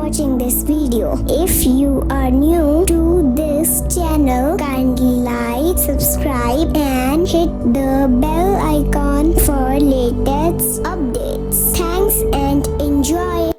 watching this video. If you are new to this channel, kindly like, subscribe and hit the bell icon for latest updates. Thanks and enjoy.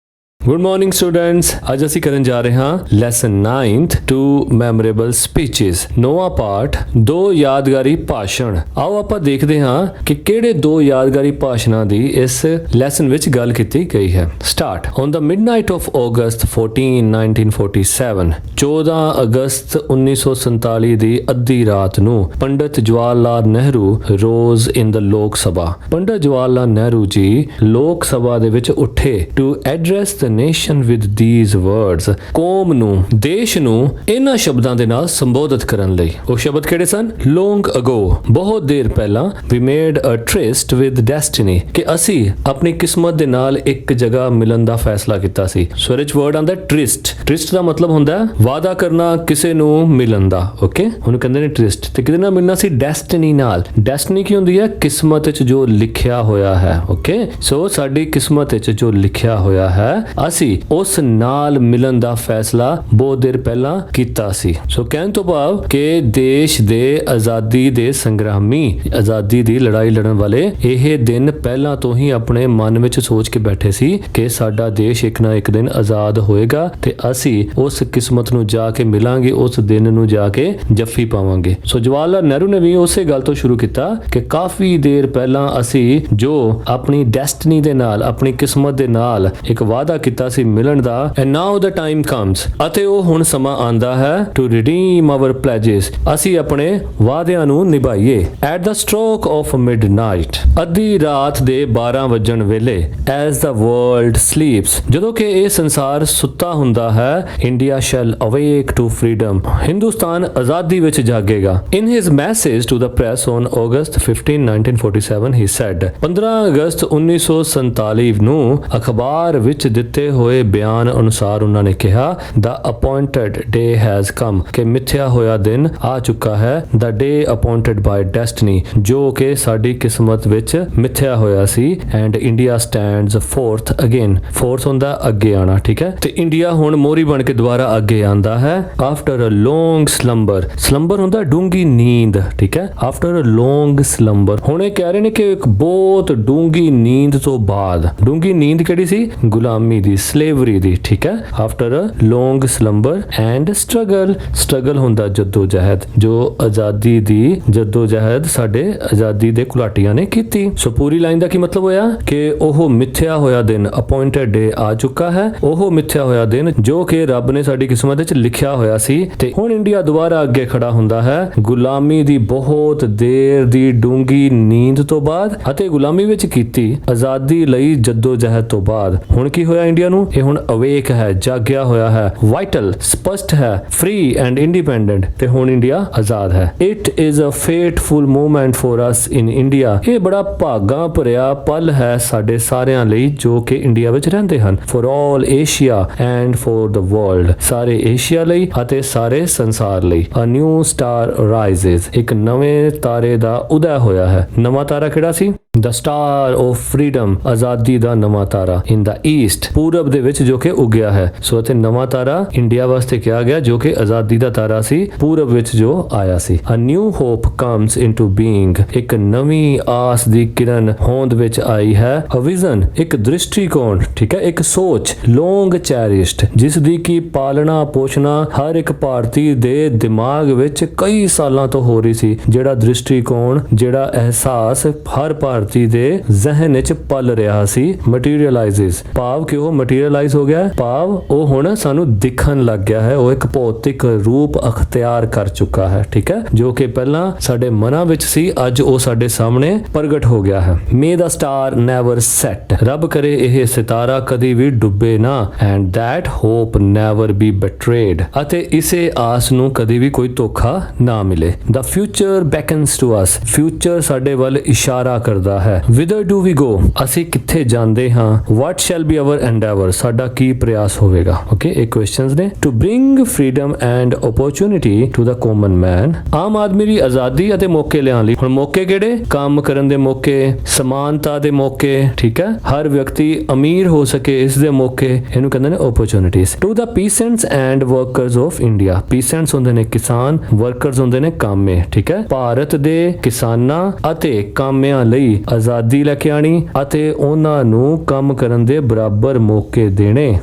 Good morning students, ਅੱਜ ਅਸੀਂ ਕਰਨ ਜਾ ਰਹੇ ਹਾਂ lesson 9th two memorable speeches, ਨੌਵਾਂ ਪਾਠ ਦੋ ਯਾਦਗਾਰੀ ਭਾਸ਼ਣ। ਆਓ ਆਪਾਂ ਦੇਖਦੇ ਹਾਂ ਕਿ ਕਿਹੜੇ ਦੋ ਯਾਦਗਾਰੀ ਭਾਸ਼ਣਾਂ ਦੀ ਇਸ ਲੈਸਨ ਵਿੱਚ ਗੱਲ ਕੀਤੀ ਗਈ ਹੈ। Start. On the midnight of August 14 1947, 14 ਅਗਸਤ 1947 ਦੀ ਅੱਧੀ ਰਾਤ ਨੂੰ ਪੰਡਿਤ ਜਵਾਹਰ ਲਾਲ ਨਹਿਰੂ ਰੋਜ਼ ਇਨ ਦ ਲੋਕ ਸਭਾ। ਪੰਡਿਤ ਜਵਾਹਰ ਲਾਲ ਨਹਿਰੂ ਜੀ ਲੋਕ ਸਭਾ ਦੇ ਵਿੱਚ ਉੱਠੇ to address the nation with these words, ਕੌਮ ਨੂੰ, ਦੇਸ਼ ਨੂੰ ਇਹਨਾਂ ਸ਼ਬਦਾਂ ਦੇ ਨਾਲ ਸੰਬੋਧਿਤ ਕਰਨ ਲਈ। ਉਹ ਸ਼ਬਦ ਕਿਹੜੇ ਸਨ? ਲੌਂਗ ਅਗੋ, ਬਹੁਤ ਦੇਰ ਪਹਿਲਾਂ, ਵੀ made a tryst with destiny, ਕਿ ਅਸੀਂ ਆਪਣੀ ਕਿਸਮਤ ਦੇ ਨਾਲ ਇੱਕ ਜਗ੍ਹਾ ਮਿਲਣ ਦਾ ਫੈਸਲਾ ਕੀਤਾ ਸੀ। ਸੋ ਇਹਦੇ ਵਰਡ ਆਂਦਾ ਟ੍ਰਿਸਟ। ਟ੍ਰਿਸਟ ਦਾ ਮਤਲਬ ਹੁੰਦਾ ਵਾਅਦਾ ਕਰਨਾ ਕਿਸੇ ਨੂੰ ਮਿਲਣ ਦਾ। ਓਕੇ, ਉਹਨੂੰ ਕਹਿੰਦੇ ਨੇ ਟ੍ਰਿਸਟ। ਤੇ ਕਿਹਦੇ ਨਾਲ ਮਿਲਣਾ ਸੀ? ਡੈਸਟੀਨੀ ਨਾਲ। ਡੈਸਟੀਨੀ ਕੀ ਹੁੰਦੀ ਹੈ? ਕਿਸਮਤ ਵਿੱਚ ਜੋ ਲਿਖਿਆ ਹੋਇਆ ਹੈ। ਓਕੇ, ਸੋ ਸਾਡੀ ਕਿਸਮਤ ਵਿੱਚ ਜੋ ਲਿਖਿਆ ਹੋਇਆ ਹੈ ਅਸੀਂ ਉਸ ਨਾਲ ਮਿਲਣ ਦਾ ਫੈਸਲਾ ਬਹੁਤ ਦੇਰ ਪਹਿਲਾਂ ਕੀਤਾ ਸੀ। ਸੋ ਕਹਿਣ ਤੋਂ ਭਾਵ ਕਿ ਦੇਸ਼ ਦੇ ਆਜ਼ਾਦੀ ਦੇ ਸੰਗਰਾਮੀ, ਆਜ਼ਾਦੀ ਦੀ ਲੜਾਈ ਲੜਨ ਵਾਲੇ ਇਹ ਦਿਨ ਪਹਿਲਾਂ ਤੋਂ ਹੀ ਆਪਣੇ ਮਨ ਵਿੱਚ ਸੋਚ ਕੇ ਬੈਠੇ ਸੀ ਕਿ ਸਾਡਾ ਦੇਸ਼ ਇੱਕ ਨਾ ਇੱਕ ਦਿਨ ਆਜ਼ਾਦ ਹੋਏਗਾ ਤੇ ਅਸੀਂ ਉਸ ਕਿਸਮਤ ਨੂੰ ਜਾ ਕੇ ਮਿਲਾਂਗੇ, ਉਸ ਦਿਨ ਨੂੰ ਜਾ ਕੇ ਜੱਫੀ ਪਾਵਾਂਗੇ। ਸੋ ਜਵਾਹਰ ਲਾਲ ਨਹਿਰੂ ਨੇ ਵੀ ਉਸੇ ਗੱਲ ਤੋਂ ਸ਼ੁਰੂ ਕੀਤਾ ਕਿ ਕਾਫੀ ਦੇਰ ਪਹਿਲਾਂ ਅਸੀਂ ਜੋ ਆਪਣੀ ਡੈਸਟੀਨੀ ਦੇ ਨਾਲ, ਆਪਣੀ ਕਿਸਮਤ ਦੇ ਨਾਲ ਇੱਕ ਵਾਅਦਾ ਕੀਤਾ ਸੀ ਮਿਲਣ ਦਾ, and now the time comes, ਅਤੇ ਉਹ ਹੁਣ ਸਮਾਂ ਆਂਦਾ ਹੈ ਟੂ ਰਿਡੀਮ ਆਵਰ ਪਲੇजेस, ਅਸੀਂ ਆਪਣੇ ਵਾਅਦਿਆਂ ਨੂੰ ਨਿਭਾਈਏ। At the stroke of midnight, ਅੱਧੀ ਰਾਤ ਦੇ 12 ਵਜਣ ਵੇਲੇ, ਐਜ਼ ਦ ਵਰਲਡ ਸਲੀਪਸ, ਜਦੋਂ ਕਿ ਇਹ ਸੰਸਾਰ ਸੁੱਤਾ ਹੁੰਦਾ ਹੈ, India shall awake to freedom, Hindustan ਆਜ਼ਾਦੀ ਵਿੱਚ ਜਾਗੇਗਾ। In his message to the press on August 15 1947 he said, 15 ਅਗਸਤ 1947 ਨੂੰ ਅਖਬਾਰ ਵਿੱਚ ਦਿੱਤੇ ਹੋਏ ਬਿਆਨ ਅਨੁਸਾਰ ਉਹਨਾਂ ਨੇ ਕਿਹਾ, ਦਾ ਅਪਾਇੰਟਡ ਡੇ ਹੈਜ਼ ਕਮ, ਕਿ ਮਿੱਥਿਆ ਹੋਇਆ ਦਿਨ ਆ ਚੁੱਕਾ ਹੈ। ਦਾ ਡੇ ਅਪਾਇੰਟਡ ਬਾਈ ਡੈਸਟੀਨੀ, ਜੋ ਕਿ ਸਾਡੀ ਕਿਸਮਤ ਵਿੱਚ ਮਿੱਥਿਆ ਹੋਇਆ ਸੀ। And India stands forth again, forth ਹੁੰਦਾ ਅੱਗੇ ਆਣਾ, ਠੀਕ ਹੈ। ਤੇ ਇੰਡੀਆ ਹੁਣ ਮੋਹਰੀ ਬਣ ਕੇ ਦੁਬਾਰਾ ਅੱਗੇ ਆਂਦਾ ਹੈ। ਆਫਟਰ ਅ ਲੌਂਗ ਸਲੰਬਰ, ਸਲੰਬਰ ਹੁੰਦਾ ਡੂੰਗੀ ਨੀਂਦ, ਠੀਕ ਹੈ। ਆਫਟਰ ਅ ਲੌਂਗ ਸਲੰਬਰ, ਹੁਣ ਇਹ ਕਹਿ ਰਹੇ ਨੇ ਕਿ ਇੱਕ ਬਹੁਤ ਡੂੰਗੀ ਨੀਂਦ ਤੋਂ ਬਾਅਦ, ਡੂੰਗੀ ਨੀਂਦ ਕਿਹੜੀ ਸੀ? ਗੁਲਾਮੀ ਦੀ, ਸਲੇਵਰੀ ਦੀ, ਠੀਕ ਹੈ। After a long slumber and struggle, struggle ਹੁੰਦਾ ਜੱਦੋ ਜਹਿਦ, ਜੋ ਆਜ਼ਾਦੀ ਦੀ ਜੱਦੋ ਜਹਿਦ ਸਾਡੇ ਆਜ਼ਾਦੀ ਦੇ ਘੁਲਾਟੀਆਂ ਨੇ ਕੀਤੀ। ਸੋ ਪੂਰੀ ਲਾਈਨ ਦਾ ਕੀ ਮਤਲਬ ਹੋਇਆ ਕਿ ਉਹ ਮਿੱਥਿਆ ਹੋਇਆ ਦਿਨ, ਅਪਾਇੰਟਡ ਡੇ ਆ ਚੁੱਕਾ ਹੈ, ਉਹ ਮਿੱਥਿਆ ਹੋਇਆ ਦਿਨ ਜੋ ਕਿ ਰੱਬ ਨੇ ਸਾਡੀ ਕਿਸਮਤ ਵਿੱਚ ਲਿਖਿਆ ਹੋਇਆ ਸੀ। ਤੇ ਹੁਣ ਇੰਡੀਆ ਦੁਬਾਰਾ ਅੱਗੇ ਖੜਾ ਹੁੰਦਾ ਹੈ ਗੁਲਾਮੀ ਦੀ ਬਹੁਤ ਦੇਰ ਦੀ ਡੂੰਗੀ ਨੀਂਦ ਤੋਂ ਬਾਅਦ, ਅਤੇ ਗੁਲਾਮੀ ਵਿੱਚ ਕੀਤੀ ਆਜ਼ਾਦੀ ਲਈ ਜੱਦੋ ਜਹਿਦ ਤੋਂ ਬਾਅਦ ਹੁਣ ਕੀ ਹੋਇਆ ਇੰਡੀਆ ਨੂੰ? ਇਹ ਹੁਣ ਅਵੇਕ ਹੈ, ਜਾਗਿਆ ਹੋਇਆ ਹੈ, ਵਾਈਟਲ, ਸਪਸ਼ਟ ਹੈ, ਫ੍ਰੀ ਐਂਡ ਇੰਡੀਪੈਂਡੈਂਟ, ਤੇ ਹੁਣ ਇੰਡੀਆ ਆਜ਼ਾਦ ਹੈ। It is a fateful moment for us in India, ਇਹ ਬੜਾ ਭਾਗਾਂ ਭਰਿਆ ਪਲ ਹੈ ਸਾਡੇ ਸਾਰਿਆਂ ਲਈ ਜੋ ਕਿ ਇੰਡੀਆ ਵਿੱਚ ਰਹਿੰਦੇ ਹਨ। For all Asia and for the world, ਸਾਰੇ ਏਸ਼ੀਆ ਲਈ ਅਤੇ ਸਾਰੇ ਸੰਸਾਰ ਲਈ। ਅ ਨਿਊ ਸਟਾਰ ਰਾਈਜ਼ਸ, ਇੱਕ ਨਵੇਂ ਤਾਰੇ ਦਾ ਉਦੈ ਹੋਇਆ ਹੈ। ਨਵਾਂ ਤਾਰਾ ਕਿਹੜਾ ਸੀ? ਦ ਸਟਾਰ ਆਫ ਫਰੀडम, ਆਜ਼ਾਦੀ ਦਾ ਨਵਾਂ ਤਾਰਾ। ਇਨ ਦਾ ਈਸਟ, ਪੂਰਬ ਦੇ ਵਿੱਚ ਜੋ ਕਿ ਉਗਿਆ ਹੈ। ਸੋ ਇੱਥੇ ਨਵਾਂ ਤਾਰਾ ਇੰਡੀਆ ਵਾਸਤੇ ਕਿਹਾ ਗਿਆ ਜੋ ਕਿ ਆਜ਼ਾਦੀ ਦਾ ਤਾਰਾ ਸੀ, ਪੂਰਬ ਵਿੱਚ ਜੋ ਆਇਆ ਸੀ। A new hope comes into being, ਇੱਕ ਨਵੀਂ ਆਸ ਦੀ ਕਿਰਨ ਹੋਂਦ ਵਿੱਚ ਆਈ ਹੈ। ਅ ਵਿਜ਼ਨ, ਇੱਕ ਦ੍ਰਿਸ਼ਟੀਕੋਣ, ਠੀਕ ਹੈ, ਇੱਕ ਸੋਚ। ਲੌਂਗ ਚੈਰਿਸ਼ਡ, ਜਿਸ ਦੀ ਕੀ ਪਾਲਣਾ ਪੋਸ਼ਣਾ ਹਰ ਇੱਕ ਭਾਰਤੀ ਦੇ ਦਿਮਾਗ ਵਿੱਚ ਕਈ ਸਾਲਾਂ ਤੋਂ ਹੋ ਰਹੀ ਸੀ। ਜਿਹੜਾ ਦ੍ਰਿਸ਼ਟੀਕੋਣ, ਜਿਹੜਾ ਅਹਿਸਾਸ ਹਰ ਭਾਰਤੀ ਦੇ ਜ਼ਹਿਨ ਵਿੱਚ ਪਲ ਰਿਹਾ ਸੀ। ਮਟੀਰੀਅਲਾਈਜ਼ਸ, ਭਾਵ ਕਿ ਉਹ ਮਟੀਰੀਅਲਾਈਜ਼ ਹੋ ਗਿਆ, ਭਾਵ ਉਹ ਹੁਣ ਸਾਨੂੰ ਦਿਖਣ ਲੱਗ ਗਿਆ ਹੈ, ਉਹ ਇੱਕ ਭੌਤਿਕ ਰੂਪ ਅਖਤਿਆਰ ਕਰ ਚੁੱਕਾ ਹੈ, ਠੀਕ ਹੈ। ਜੋ ਕਿ ਪਹਿਲਾਂ ਸਾਡੇ ਮਨਾਂ ਵਿੱਚ ਸੀ, ਅੱਜ ਉਹ ਸਾਡੇ ਸਾਹਮਣੇ ਪ੍ਰਗਟ ਹੋ ਗਿਆ ਹੈ। May the star never set, ਰੱਬ ਕਰੇ ਇਹ ਸਿਤਾਰਾ ਕਦੀ ਵੀ ਡੁੱਬੇ ਨਾ। And that hope never be betrayed, ਅਤੇ ਇਸੇ ਆਸ ਨੂੰ ਕਦੀ ਵੀ ਕੋਈ ਧੋਖਾ ਨਾ ਮਿਲੇ। ਦਾ ਫਿਊਚਰ ਬੈਕਨਸ ਟੂ ਅਸ, ਫਿਊਚਰ ਸਾਡੇ ਵੱਲ ਇਸ਼ਾਰਾ ਕਰਦਾ ਹੈ। ਵਿਦਰ ਡੂ ਵੀ ਗੋ, ਅਸੀਂ ਕਿੱਥੇ ਜਾਂਦੇ ਹਾਂ। What shall be our end, endeavor ਸਾਡਾ ਕੀ ਪ੍ਰਯਾਸ ਹੋਵੇਗਾ। ਓਕੇ, ਇਹ ਕੁਐਸਚਨਸ ਨੇ। To bring freedom and opportunity to the common man, ਆਮ ਆਦਮੀ ਦੀ ਆਜ਼ਾਦੀ ਅਤੇ ਮੌਕੇ ਲਿਆਉਣ ਲਈ। ਹੁਣ ਮੌਕੇ ਕਿਹੜੇ? ਕੰਮ ਕਰਨ ਦੇ ਮੌਕੇ, ਸਮਾਨਤਾ ਦੇ ਮੌਕੇ, ਠੀਕ ਹੈ, ਹਰ ਵਿਅਕਤੀ ਅਮੀਰ ਹੋ ਸਕੇ ਇਸ ਦੇ ਮੌਕੇ, ਇਹਨੂੰ ਕਹਿੰਦੇ ਨੇ opportunities. To the peasants and workers of India, peasants ਹੁੰਦੇ ਨੇ ਕਿਸਾਨ, ਵਰਕਰਸ ਹੁੰਦੇ ਨੇ ਕਾਮੇ, ਠੀਕ ਹੈ, ਭਾਰਤ ਦੇ ਕਿਸਾਨਾਂ ਅਤੇ ਕਾਮਿਆਂ ਲਈ ਆਜ਼ਾਦੀ ਲੈ ਕੇ ਆਣੀ ਅਤੇ ਉਹਨਾਂ ਨੂੰ ਕੰਮ ਕਰਨ ਦੇ ਬਰਾਬਰ ਮੌਕੇ ਦੇਣੇ।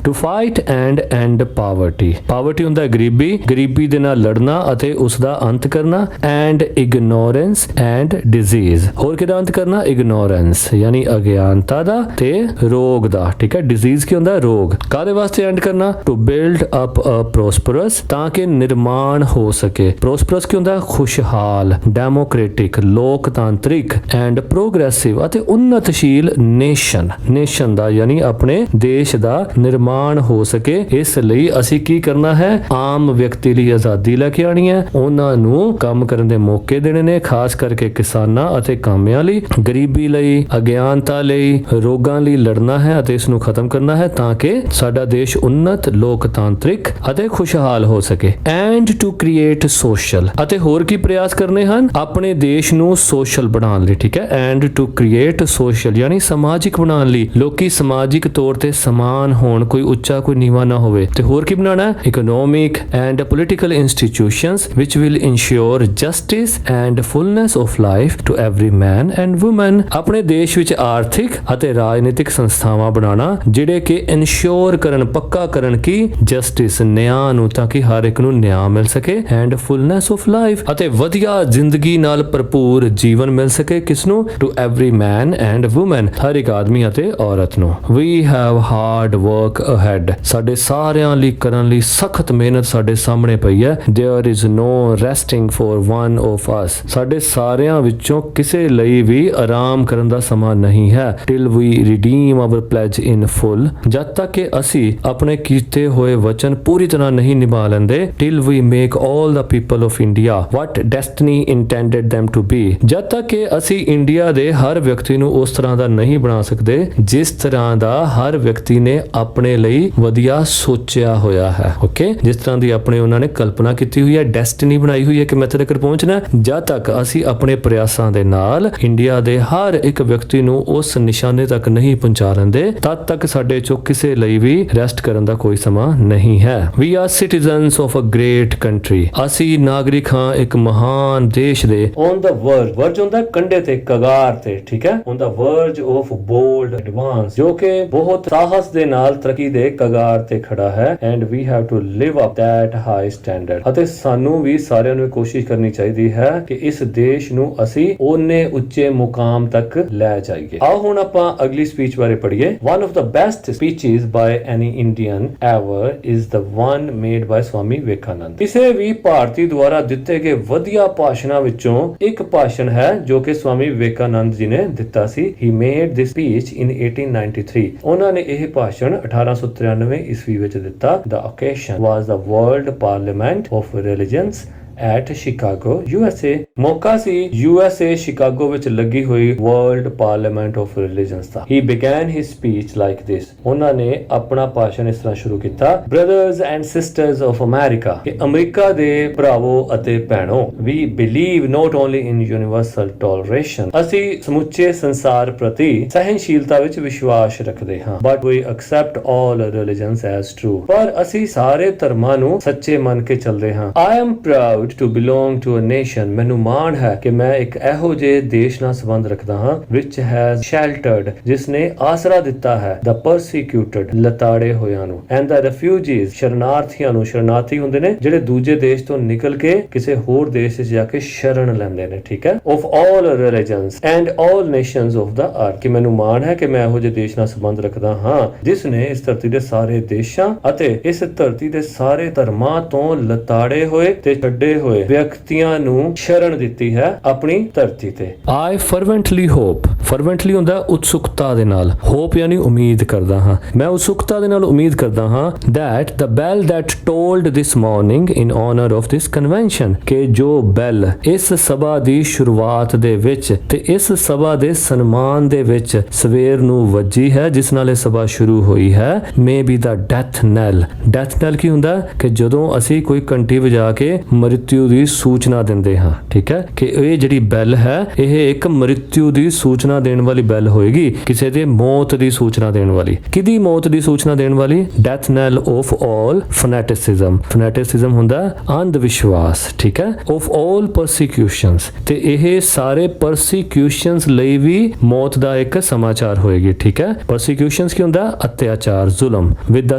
To fight and end poverty, poverty ਹੁੰਦਾ ਹੈ ਗਰੀਬੀ, ਗਰੀਬੀ ਦੇ ਨਾਲ ਲੜਨਾ ਅਤੇ ਉਸ ਦਾ ਅੰਤ ਕਰਨਾ। ਐਂਡ ਇਗਨੋਰੈਂਸ ਐਂਡ ਡਿਜ਼ੀਜ਼, ਹੋਰ ਕਿਹਦਾ ਅੰਤ ਕਰਨਾ? ਇਗਨੋਰੈਂਸ ਯਾਨੀ ਅਗਿਆਨਤਾ ਦਾ ਤੇ ਰੋਗ ਦਾ, ਠੀਕ ਹੈ। ਡਿਜ਼ੀਜ਼ ਕੀ ਹੁੰਦਾ? ਰੋਗ। ਕਾਹਦੇ ਵਾਸਤੇ ਐਂਡ ਕਰਨਾ? ਟੂ ਬਿਲਡ ਅਪ ਅ ਪ੍ਰੋਸਪਰਸ, ਤਾਂ ਕਿ ਨਿਰਮਾਣ ਹੋ ਸਕੇ। ਪ੍ਰੋਸਪਰਸ ਕੀ ਹੁੰਦਾ? ਖੁਸ਼ਹਾਲ, ਡੈਮੋਕ੍ਰੈਟਿਕ, ਲੋਕਤਾਂਤਰਿਕ ਐਂਡ ਪ੍ਰੋਗਰੈਸਿਵ ਅਤੇ ਉન્નਤਸ਼ੀਲ ਨੇਸ਼ਨ, ਨੇਸ਼ਨ ਦਾ ਯਾਨੀ ਆਪਣੇ ਦੇਸ਼ ਦਾ ਨਿਰਮਾਣ ਹੋ ਸਕੇ। ਇਸ ਲਈ ਅਸੀਂ ਕੀ ਕਰਨਾ ਹੈ? ਆਮ ਵਿਅਕਤੀ ਲਈ ਆਜ਼ਾਦੀ ਲੈ ਕੇ ਆਣੀ ਹੈ, ਉਹਨਾਂ ਨੂੰ ਕੰਮ ਕਰਨ ਦੇ ਮੌਕੇ ਦੇਣੇ ਨੇ, ਖਾਸ ਕਰਕੇ ਕਿਸਾਨਾਂ ਅਤੇ ਕਾਮਿਆਂ ਲਈ, ਗਰੀਬੀ ਲਈ, ਅਗਿਆਨਤਾ ਲਈ, ਰੋਗਾਂ ਲਈ ਲੜਨਾ ਹੈ ਅਤੇ ਇਸ ਨੂੰ ਖਤਮ ਕਰਨਾ ਹੈ ਤਾਂ ਕਿ ਸਾਡਾ ਦੇਸ਼ ਉન્નਤ, ਲੋਕਤਾਂਤਰਿਕ ਅਤੇ ਖੁਸ਼ਹਾਲ ਹੋ ਸਕੇ। ਐਂਡ ਟੂ ਕ੍ਰੀਏਟ ਸੋਸ਼ਲ, ਅਤੇ ਹੋਰ ਕੀ ਪ੍ਰਯਾਸ ਕਰਨੇ ਹਨ? ਆਪਣੇ ਦੇਸ਼ ਨੂੰ ਸੋਸ਼ਲ ਬਣਾਉਣ ਲਈ, ਠੀਕ ਹੈ। ਐਂਡ ਟੂ ਕ੍ਰੀਏਟ ਸੋਸ਼ਲ ਯਾਨੀ ਸਮਾਜਿਕ ਬਣਾਉਣ ਲਈ, ਲੋਕੀ ਸਮਾਜਿਕ ਤੌਰ ਤੇ ਸਮਾਨ ਹੋਣ, ਕੋਈ ਉੱਚਾ ਕੋਈ ਨੀਵਾਂ ਨਾ ਹੋਵੇ। ਤੇ ਹੋਰ ਕੀ ਬਣਾਉਣਾ? Economic and political institutions which will ensure justice and fullness of life to every man and woman, ਆਪਣੇ ਦੇਸ਼ ਵਿੱਚ ਆਰਥਿਕ ਅਤੇ ਰਾਜਨੀਤਿਕ ਸੰਸਥਾਵਾਂ ਬਣਾਉਣਾ ਜਿਹੜੇ ਕਿ ਇਨਸ਼ੋਰ ਕਰਨ, ਪੱਕਾ ਕਰਨ ਕਿ ਜਸਟਿਸ, ਨਿਆਂ ਨੂੰ, ਤਾਂ ਕਿ ਹਰ ਇੱਕ ਨੂੰ ਨਿਆਂ ਮਿਲ ਸਕੇ। ਐਂਡ ਫੁੱਲਨੈਸ ਆਫ ਲਾਈਫ, ਅਤੇ ਵਧੀਆ ਜ਼ਿੰਦਗੀ ਨਾਲ ਭਰਪੂਰ ਜੀਵਨ ਮਿਲ ਸਕੇ। ਕਿਸ ਨੂੰ? To every man and woman, ਹਰ ਇੱਕ ਆਦਮੀ ਅਤੇ ਔਰਤ ਨੂੰ। We have hard work ahead, ਸਾਡੇ ਸਾਰਿਆਂ ਲਈ ਕਰਨ ਲਈ ਸਖਤ ਮਿਹਨਤ ਸਾਡੇ ਸਾਹਮਣੇ ਪਈ ਹੈ। There is no resting for one of us, ਸਾਡੇ ਸਾਰਿਆਂ ਵਿੱਚੋਂ ਕਿਸੇ ਲਈ ਵੀ ਆਰਾਮ ਕਰਨ ਦਾ ਸਮਾਂ ਨਹੀਂ ਹੈ। ਟਿਲ ਵੀ ਰਿਡੀਮ ਆਵਰ ਪਲੇਜ ਇਨ ਫੁੱਲ, ਜਦ ਤੱਕ ਕਿ ਅਸੀਂ ਆਪਣੇ ਕੀਤੇ ਹੋਏ ਵਚਨ ਪੂਰੀ ਤਰ੍ਹਾਂ ਨਹੀਂ ਨਿਭਾ ਲੈਂਦੇ। Till we make all the people of India what destiny intended them to be, ਜਦ ਤੱਕ ਕਿ ਅਸੀਂ ਇੰਡੀਆ ਦੇ ਹਰ ਵਿਅਕਤੀ ਨੂੰ ਉਸ ਤਰ੍ਹਾਂ ਦਾ ਨਹੀਂ ਬਣਾ ਸਕਦੇ ਜਿਸ ਤਰ੍ਹਾਂ ਦਾ ਹਰ ਵਿਅਕਤੀ ਨੇ ਆਪਣੇ ਲਈ ਵਧੀਆ ਸੋਚਿਆ ਹੋਇਆ ਹੈ। ਓਕੇ, ਜਿਸ ਤਰ੍ਹਾਂ ਦੀ ਆਪਣੇ ਉਹਨਾਂ ਨੇ ਕਲਪਨਾ ਕੀਤੀ ਹੋਈ ਹੈ, ਡੈਸਟਨੀ ਬਣਾਈ ਹੋਈ ਹੈ ਕਿ ਮੈਂ ਤੇਰੇ ਤੱਕ ਪਹੁੰਚਣਾ। ਜਦ ਤੱਕ ਅਸੀਂ ਆਪਣੇ ਪ੍ਰਯਾਸਾਂ ਦੇ ਨਾਲ ਇੰਡੀਆ ਦੇ ਹਰ ਇੱਕ ਵਿਅਕਤੀ ਨੂੰ ਉਸ ਨਿਸ਼ਾਨੇ ਤੱਕ ਨਹੀਂ ਪਹੁੰਚਾ ਲੈਂਦੇ, ਤਦ ਤੱਕ ਸਾਡੇ ਚੋਂ ਕਿਸੇ ਲਈ ਵੀ ਰੈਸਟ ਕਰਨ ਦਾ ਕੋਈ ਸਮਾਂ ਨਹੀਂ ਹੈ। We are citizens of a great country, ਅਸੀਂ ਨਾਗਰਿਕ ਹਾਂ ਇੱਕ ਮਹਾਨ ਦੇਸ਼ ਦੇ। ਔਨ ਦਾ ਵਰਜ, ਵਰਜ ਹੁੰਦਾ ਕੰਡੇ ਤੇ, ਕਗਾਰ ਤੇ, ਠੀਕ ਹੈ। On the verge of bold advance, ਜੋ ਕਿ ਬਹੁਤ ਸਾਹਸ ਦੇ ਨਾਲ ਤਰੱਕੀ ਦੇ ਕਗਾਰ ਤੇ ਖੜਾ ਹੈ। And we have to live up that high standard, ਅਤੇ ਸਾਨੂੰ ਵੀ ਸਾਰਿਆਂ ਨੂੰ ਕੋਸ਼ਿਸ਼ ਕਰਨੀ ਚਾਹੀਦੀ ਹੈ ਕਿ ਇਸ ਦੇਸ਼ ਨੂੰ ਅਸੀਂ ਉਹਨੇ ਉੱਚੇ ਮੁਕਾਮ ਤੱਕ ਲੈ ਜਾਈਏ। ਆਓ ਹੁਣ ਆਪਾਂ ਅਗਲੀ ਸਪੀਚ ਬਾਰੇ ਪੜ੍ਹੀਏ। One of the best speeches by any Indian ever is the one made by Swami Vivekananda. ਕਿਸੇ ਵੀ ਭਾਰਤੀ ਦੁਆਰਾ ਦਿੱਤੇ ਗਏ ਵਧੀਆ ਭਾਸ਼ਣਾਂ ਵਿੱਚੋਂ ਇੱਕ ਭਾਸ਼ਣ ਹੈ ਜੋ ਕਿ ਸਵਾਮੀ ਵਿਵੇਕਾਨੰਦ ਜੀ ਨੇ ਦਿੱਤਾ ਸੀ। ਹੀ ਮੇਡ ਦਿਸ ਸਪੀਚ ਇਨ 1893, ਉਹਨਾਂ ਨੇ ਇਹ ਭਾਸ਼ਣ 1893 ਈਸਵੀ ਵਿੱਚ ਦਿੱਤਾ। The occasion was the World Parliament of Religions at Chicago, USA। ਮੌਕਾ ਸੀ USA ਸ਼ਿਕਾਗੋ ਵਿੱਚ ਲੱਗੀ ਹੋਈ ਵਰਲਡ ਪਾਰਲੀਮੈਂਟ ਆਫ ਰਿਲੀਜਨਸ ਦਾ। He began his speech like this, ਉਹਨਾਂ ਨੇ ਆਪਣਾ ਭਾਸ਼ਣ ਇਸ ਤਰ੍ਹਾਂ ਸ਼ੁਰੂ ਕੀਤਾ। Brothers and sisters of America, ਕਿ ਅਮਰੀਕਾ ਦੇ ਭਰਾਵੋ ਅਤੇ ਭੈਣੋ, we believe not only in universal toleration, ਅਸੀਂ ਸਮੁੱਚੇ ਸੰਸਾਰ ਪ੍ਰਤੀ ਸਹਿਨਸ਼ੀਲਤਾ ਵਿੱਚ ਵਿਸ਼ਵਾਸ ਰੱਖਦੇ ਹਾਂ, but we accept all religions as true, ਪਰ ਅਸੀਂ ਸਾਰੇ ਧਰਮਾਂ ਨੂੰ ਸੱਚੇ ਮੰਨ ਕੇ ਚੱਲਦੇ ਹਾਂ। I am proud to belong to a nation, ਮੈਨੂੰ ਮਾਣ ਹੈ ਕਿ ਮੈਂ ਇੱਕ ਇਹੋ ਜਿਹੇ ਦੇਸ਼ ਨਾਲ ਸੰਬੰਧ ਰੱਖਦਾ ਹਾਂ which has sheltered, ਜਿਸ ਨੇ ਆਸਰਾ ਦਿੱਤਾ ਹੈ the persecuted, ਲਤਾੜੇ ਹੋਇਆਂ ਨੂੰ, and the refugees, ਸ਼ਰਨਾਰਥੀਆਂ ਨੂੰ। ਸ਼ਰਨਾਰਥੀ ਹੁੰਦੇ ਨੇ ਜਿਹੜੇ ਦੂਜੇ ਦੇਸ਼ ਤੋਂ ਨਿਕਲ ਕੇ ਕਿਸੇ ਹੋਰ ਦੇਸ਼ ਵਿੱਚ ਜਾ ਕੇ ਸ਼ਰਨ ਲੈਂਦੇ ਨੇ, ਠੀਕ ਹੈ। of all religions and all nations of the earth, ਕਿ ਮੈਨੂੰ ਮਾਣ ਹੈ ਕਿ ਮੈਂ ਇਹੋ ਜਿਹੇ ਦੇਸ਼ ਨਾਲ ਸੰਬੰਧ ਰੱਖਦਾ ਹਾਂ ਜਿਸ ਨੇ ਇਸ ਧਰਤੀ ਦੇ ਸਾਰੇ ਦੇਸ਼ਾਂ ਅਤੇ ਇਸ ਧਰਤੀ ਦੇ ਸਾਰੇ ਧਰਮਾਂ ਤੋਂ ਲਤਾੜੇ ਹੋਏ ਤੇ ਛੱਡੇ ਹੋਏ ਵਿਅਕਤੀਆਂ ਨੂੰ ਸ਼ਰਨ ਦਿੱਤੀ ਹੈ ਆਪਣੀ ਧਰਤੀ ਤੇ। I fervently hope ਫਰਵੈਂਟਲੀ ਹੁੰਦਾ ਉਤਸੁਕਤਾ ਦੇ ਨਾਲ, ਹੋਪ ਯਾਨੀ ਉਮੀਦ ਕਰਦਾ ਹਾਂ, ਮੈਂ ਉਤਸੁਕਤਾ ਦੇ ਨਾਲ ਉਮੀਦ ਕਰਦਾ ਹਾਂ that the bell that tolled this morning in honor of this convention, ਕਿ ਜੋ ਬੈਲ ਇਸ ਸਭਾ ਦੀ ਸ਼ੁਰੂਆਤ ਦੇ ਵਿੱਚ ਤੇ ਇਸ ਸਭਾ ਦੇ ਸਨਮਾਨ ਦੇ ਵਿੱਚ ਸਵੇਰ ਨੂੰ ਵੱਜੀ ਹੈ, ਜਿਸ ਨਾਲ ਇਹ ਸਭਾ ਸ਼ੁਰੂ ਹੋਈ ਹੈ, may be the death knell। death knell ਕੀ ਹੁੰਦਾ ਕਿ ਜਦੋਂ ਅਸੀਂ ਕੋਈ ਘੰਟੀ ਵਜਾ ਕੇ ਮ੍ਰਿਤਿੂ ਦੀ ਸੂਚਨਾ ਦਿੰਦੇ ਹਾਂ, ਠੀਕ ਹੈ, ਕਿ ਇਹ ਜਿਹੜੀ ਬੈਲ ਹੈ ਇਹ ਇੱਕ ਮ੍ਰਿਤਿੂ ਦੀ ਸੂਚਨਾ ਦੇਣ ਵਾਲੀ ਬੈਲ ਹੋਏਗੀ, ਕਿਸੇ ਦੇ ਮੌਤ ਦੀ ਸੂਚਨਾ ਦੇਣ ਵਾਲੀ। ਕਿਹਦੀ ਮੌਤ ਦੀ ਸੂਚਨਾ ਦੇਣ ਵਾਲੀ? Death Nail of all ਫਨੈਟਿਸਿਜ਼ਮ। ਫਨੈਟਿਸਿਜ਼ਮ ਹੁੰਦਾ ਅੰਧ ਵਿਸ਼ਵਾਸ, ਠੀਕ ਹੈ, ਆਫ ਆਲ ਪਰਸੀਕਿਊਸ਼ਨਸ, ਤੇ ਇਹ ਸਾਰੇ ਪਰਸੀਕਿਊਸ਼ਨਸ ਲਈ ਵੀ ਮੌਤ ਦਾ ਇੱਕ ਸਮਾਚਾਰ ਹੋਏਗੀ, ਠੀਕ ਹੈ। ਪਰਸੀਕਿਊਸ਼ਨਸ ਕੀ ਹੁੰਦਾ? ਅਤਿਆਚਾਰ, ਜ਼ੁਲਮ। ਵਿਦ ਦਾ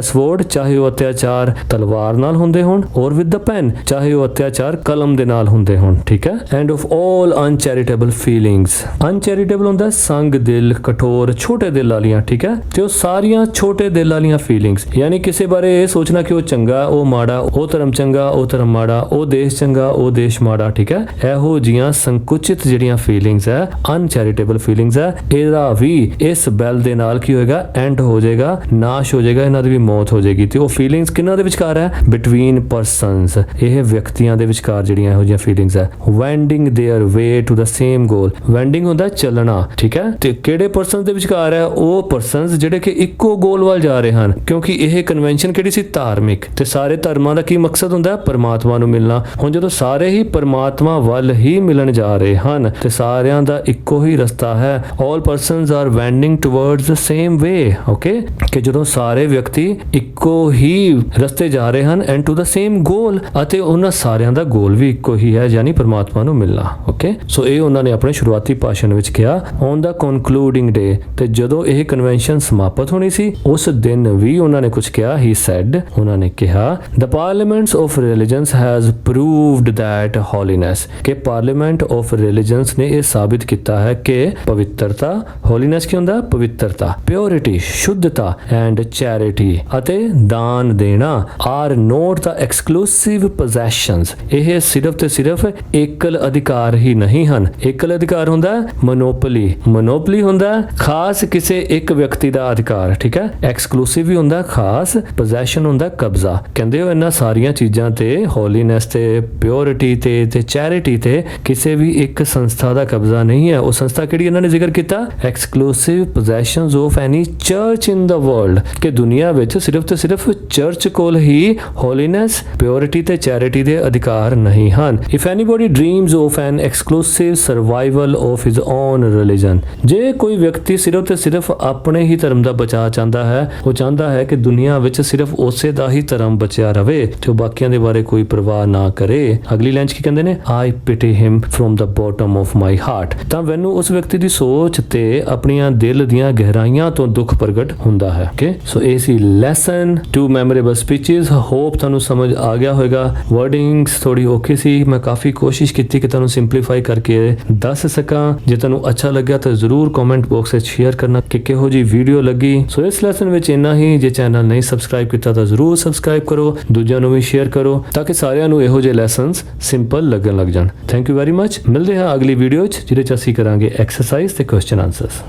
ਸਵੋਰਡ, ਚਾਹੇ ਉਹ ਅਤਿਆਚਾਰ ਤਲਵਾਰ ਨਾਲ ਹੁੰਦੇ ਹੋਣ, ਔਰ ਵਿਦ ਦਾ ਪੈਨ, ਚਾਹੇ ਉਹ ਅਤਿਆਚਾਰ ਕਲਮ ਦੇ ਨਾਲ ਹੁੰਦੇ ਹੋਣ, ਠੀਕ ਹੈ। And of all uncharitable feelings. Uncharitable ਹੁੰਦਾ ਸੰਗ ਦਿਲ, ਕਠੋਰ, ਛੋਟੇ ਦਿਲ ਵਾਲੀਆਂ, ਠੀਕ ਹੈ, ਤੇ ਉਹ ਸਾਰੀਆਂ ਛੋਟੇ ਦਿਲ ਵਾਲੀਆਂ ਫੀਲਿੰਗਸ, ਯਾਨੀ ਕਿਸੇ ਬਾਰੇ ਇਹ ਸੋਚਣਾ ਕਿ ਉਹ ਚੰਗਾ, ਉਹ ਮਾੜਾ, ਉਹ ਧਰਮ ਚੰਗਾ, ਉਹ ਧਰਮ ਮਾੜਾ, ਉਹ ਦੇਸ਼ ਚੰਗਾ, ਉਹ ਦੇਸ਼ ਮਾੜਾ, ਠੀਕ ਹੈ। ਇਹੋ ਜੀਆਂ ਸੰਕੁਚਿਤ ਜਿਹੜੀਆਂ ਫੀਲਿੰਗਸ ਹੈ, ਅਨਚੈਰੀਟੇਬਲ ਫੀਲਿੰਗਸ ਹੈ, ਇਹਦਾ ਵੀ ਇਸ ਬੈਲ ਦੇ ਨਾਲ ਕੀ ਹੋਏਗਾ? ਐਂਡ ਹੋ ਜਾਏਗਾ, ਨਾਸ਼ ਹੋ ਜਾਏਗਾ, ਇਹਨਾਂ ਦੀ ਵੀ ਮੌਤ ਹੋ ਜਾਏਗੀ। ਤੇ ਉਹ ਫੀਲਿੰਗਸ ਕਿਹਨਾਂ ਦੇ ਵਿਚਕਾਰ ਹੈ? ਬਿਟਵੀਨ ਪਰਸਨਸ, ਇਹ ਵਿਅਕਤੀਆਂ ਦੇ ਵਿਚਕਾਰ ਜਿਹੜੀਆਂ ਇਹੋ ਜਿਹੀਆਂ ਫੀਲਿੰਗਸ ਹੈ। Wending their way to the same goal. Wending ਹੁੰਦਾ ਚੱਲਣਾ, ਠੀਕ ਹੈ, ਤੇ ਕਿਹੜੇ ਪਰਸਨਸ ਦੇ ਵਿਚਕਾਰ ਹੈ? ਉਹ ਪਰਸਨਸ ਜਿਹੜੇ ਕਿ ਇੱਕੋ ਗੋਲ ਵੱਲ ਜਾ ਰਹੇ ਹਨ, ਕਿਉਂਕਿ ਇਹ ਕਨਵੈਨਸ਼ਨ ਕਿਹੜੀ ਸੀ? ਧਾਰਮਿਕ। ਤੇ ਸਾਰੇ ਧਰਮਾਂ ਦਾ ਕੀ ਮਕਸਦ ਹੁੰਦਾ? ਪਰਮਾਤਮਾ ਨੂੰ ਮਿਲਣਾ। ਹੁਣ ਜਦੋਂ ਸਾਰੇ ਹੀ ਪਰਮਾਤਮਾ ਵੱਲ ਹੀ ਮਿਲਣ ਜਾ ਰਹੇ ਹਨ ਤੇ ਸਾਰਿਆਂ ਦਾ ਇੱਕੋ ਹੀ ਰਸਤਾ ਹੈ, all persons are wending towards the same way, okay, ਕਿ ਜਦੋਂ ਸਾਰੇ ਵਿਅਕਤੀ ਇੱਕੋ ਹੀ ਰਸਤੇ ਜਾ ਰਹੇ ਹਨ and to the same goal, ਅਤੇ ਉਹਨਾਂ ਸਾਰਿਆਂ ਦਾ ਗੋਲ ਵੀ ਇੱਕੋ ਹੀ ਹੈ, ਯਾਨੀ ਪਰਮਾਤਮਾ ਨੂੰ ਮਿਲਣਾ, ਓਕੇ। ਸੋ ਇਹ ਉਹਨਾਂ ਨੇ ਆਪਣੇ ਸ਼ੁਰੂਆਤੀ ਭਾਸ਼ਣ ਵਿੱਚ ਕਿਹਾ ਔਨ ਦਾ ਕਨਕਲੂਡਿੰਗ ਡੇ। ਤੇ ਜਦੋਂ ਇਹ ਕਨਵੈਨਸ਼ਨ ਸਮਾਪਤ ਹੋਣੀ ਸੀ ਉਸ ਦਿਨ ਵੀ ਉਹਨਾਂ ਨੇ ਕੁਝ ਕਿਹਾ। ਹੀ ਸੈਡ, ਉਹਨਾਂ ਨੇ ਕਿਹਾ, the parliaments of religions has proved that holiness, ਕਿ ਪਾਰਲੀਮੈਂਟ ਆਫ ਰਿਲੀਜਨਸ ਨੇ ਇਹ ਸਾਬਿਤ ਕੀਤਾ ਹੈ ਕਿ ਪਵਿੱਤਰਤਾ, ਹੋਲੀਨੈਸ ਕੀ ਹੁੰਦਾ? ਪਵਿੱਤਰਤਾ, ਪਿਓਰਿਟੀ, ਸ਼ੁੱਧਤਾ, ਐਂਡ ਚੈਰਿਟੀ, ਅਤੇ ਦਾਨ ਦੇਣਾ ਆਰ ਨੋਟ ਦਾ ਐਕਸਕਲੂਸਿਵ ਪੋਜੈਸ਼ਨਸ, ਇਹ ਸਿਰਫ ਤੇ ਸਿਰਫ ਏਕਲ ਅਧਿਕਾਰ ਹੀ ਨਹੀਂ ਹਨ। ਏਕਲ ਅਧਿਕਾਰ ਹੁੰਦਾ ਮੋਨੋਪੋਲੀ, ਮੋਨੋਪੋਲੀ ਹੁੰਦਾ ਖਾਸ ਕਿਸੇ ਇੱਕ ਵਿਅਕਤੀ ਦਾ ਅਧਿਕਾਰ, ਠੀਕ ਹੈ। ਐਕਸਕਲੂਸਿਵ ਵੀ ਹੁੰਦਾ ਖਾਸ, ਪੋਜੈਸ਼ਨ ਹੁੰਦਾ ਕਬਜ਼ਾ। ਕਹਿੰਦੇ ਹੋ ਇਹਨਾਂ ਸਾਰੀਆਂ ਚੀਜ਼ਾਂ ਤੇ, ਹੋਲੀਨੈਸ ਤੇ, ਪਿਓਰਿਟੀ ਤੇ ਚੈਰਿਟੀ ਤੇ ਕਿਸੇ ਵੀ ਇੱਕ ਸੰਸਥਾ ਦਾ ਕਬਜ਼ਾ ਨਹੀਂ ਹੈ। ਉਹ ਸੰਸਥਾ ਕਿਹੜੀ ਇਹਨਾਂ ਨੇ ਜ਼ਿਕਰ ਕੀਤਾ? Exclusive possessions of any church in the world, ਕਿ ਦੁਨੀਆ ਵਿੱਚ ਸਿਰਫ ਤੇ ਸਿਰਫ ਚਰਚ ਕੋਲ ਹੀ ਹੋਲੀਨੈਸ, ਪਿਓਰਿਟੀ ਤੇ ਚੈਰਿਟੀ ਦੇ ਅਧਿਕਾਰ ਨਹੀਂ ਹਨ। If anybody dreams of an exclusive survival of his own religion, ਜੇ ਕੋਈ ਵਿਅਕਤੀ ਸਿਰਫ ਤੇ ਸਿਰਫ ਆਪਣੇ ਹੀ ਧਰਮ ਦਾ ਬਚਾਅ ਚਾਹੁੰਦਾ ਹੈ, ਉਹ ਚਾਹੁੰਦਾ ਹੈ ਕਿ ਦੁਨੀਆ ਵਿੱਚ ਸਿਰਫ ਉਸੇ ਦਾ ਹੀ ਧਰਮ ਬਚਿਆ ਰਵੇ ਤੇ ਉਹ ਬਾਕੀਆਂ ਦੇ ਬਾਰੇ ਕੋਈ ਪਰਵਾਹ ਨਾ ਕਰੇ। ਅਗਲੀ ਲਾਈਨ 'ਚ ਕੀ ਕਹਿੰਦੇ ਨੇ? I pity him from the bottom of my heart, ਤਾਂ ਮੈਨੂੰ ਉਸ ਵਿਅਕਤੀ ਦੀ ਸੋਚ ਤੇ ਆਪਣੀਆਂ ਦਿਲ ਦੀਆਂ ਗਹਿਰਾਈਆਂ ਤੋਂ ਦੁੱਖ ਪ੍ਰਗਟ ਹੁੰਦਾ ਹੈ। ਓਕੇ, ਸੋ ਇਹ ਸੀ ਲੈਸਨ 2 ਮੈਮੋਰੇਬਲ ਸਪੀਚਸ। ਹੋਪ ਤੁਹਾਨੂੰ ਸਮਝ ਆ ਗਿਆ ਹੋਵੇਗਾ। ਵਰਡਿੰਗਸ ਥੋੜੀ ਔਖੀ ਸੀ, ਮੈਂ ਕਾਫੀ ਕੋਸ਼ਿਸ਼ ਕੀਤੀ ਕਿ ਤੁਹਾਨੂੰ ਸਿੰਪਲੀਫਾਈ ਕਰਕੇ ਦੱਸ ਸਕਾਂ। ਜੇ ਤੁਹਾਨੂੰ ਅੱਛਾ ਲੱਗਿਆ ਤਾਂ ਜ਼ਰੂਰ ਕਮੈਂਟ ਬਾਕਸ ਵਿੱਚ ਸ਼ੇਅਰ ਕਰਨਾ ਕਿ ਕਿਹੋ ਜੀ ਵੀਡੀਓ ਲੱਗੀ। ਸੋ ਇਸ ਲੈਸਨ ਵਿੱਚ ਇੰਨਾ ਹੀ। ਜੇ ਚੈਨਲ ਨਹੀਂ ਸਬਸਕ੍ਰਾਈਬ ਕੀਤਾ ਤਾਂ ਜ਼ਰੂਰ ਸਬਸਕ੍ਰਾਈਬ ਕਰੋ, ਦੂਜਿਆਂ ਨੂੰ ਵੀ ਸ਼ੇਅਰ ਕਰੋ ਤਾਂ ਕਿ ਸਾਰਿਆਂ ਨੂੰ ਇਹੋ ਜਿਹੇ ਲੈਸਨਸ ਸਿੰਪਲ ਲੱਗਣ ਲੱਗ ਜਾਣ। Thank you very much. ਮਿਲਦੇ ਹਾਂ ਅਗਲੀ ਵੀਡੀਓ 'ਚ ਜਿਹਦੇ 'ਚ ਅਸੀਂ ਕਰਾਂਗੇ ਐਕਸਰਸਾਈਜ਼ ਤੇ ਕੁਐਸਚਨ ਆਨਸਰਸ।